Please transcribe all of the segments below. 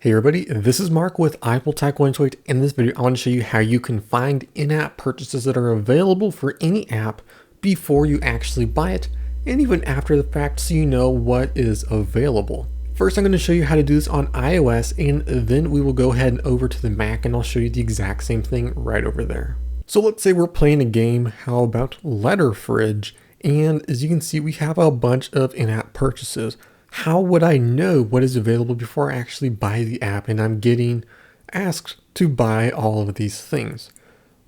Hey everybody, this is Mark with InApp Purchases. In this video, I want to show you how you can find in-app purchases that are available for any app before you actually buy it, and even after the fact, so you know what is available. First, I'm going to show you how to do this on iOS, and then we will go ahead and over to the Mac, and I'll show you the exact same thing right over there. So let's say we're playing a game, how about Letter Fridge? And as you can see, we have a bunch of in-app purchases. How would I know what is available before I actually buy the app and I'm getting asked to buy all of these things?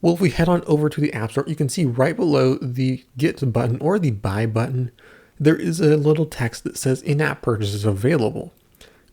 Well, if we head on over to the App Store, you can see right below the Get button or the Buy button, there is a little text that says in-app purchases available.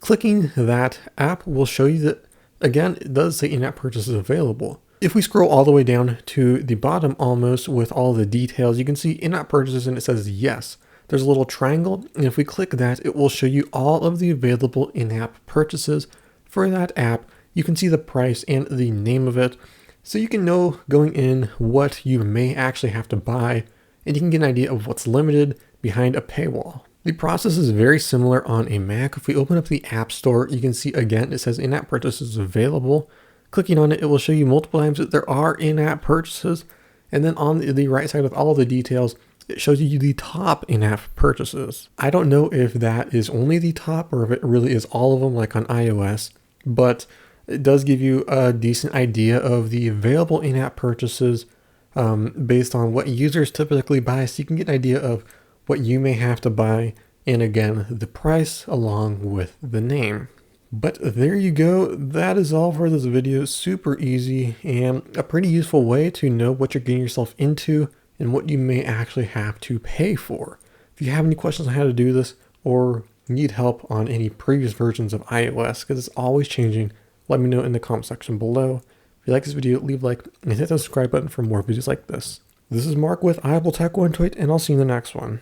Clicking that app will show you that, again, it does say in-app purchases available. If we scroll all the way down to the bottom almost with all the details, you can see in-app purchases and it says yes. There's a little triangle, and if we click that, it will show you all of the available in-app purchases for that app. You can see the price and the name of it, so you can know going in what you may actually have to buy, and you can get an idea of what's limited behind a paywall. The process is very similar on a Mac. If we open up the App Store, you can see again, it says in-app purchases available. Clicking on it, it will show you multiple times that there are in-app purchases, and then on the right side with all of the details, it shows you the top in-app purchases. I don't know if that is only the top or if it really is all of them like on iOS, but it does give you a decent idea of the available in-app purchases based on what users typically buy, so you can get an idea of what you may have to buy, and again, the price along with the name. But there you go, that is all for this video. Super easy and a pretty useful way to know what you're getting yourself into and what you may actually have to pay for. If you have any questions on how to do this or need help on any previous versions of iOS, because it's always changing, let me know in the comment section below. If you like this video, leave a like and hit the subscribe button for more videos like this. This is Mark with InApp Purchases, and I'll see you in the next one.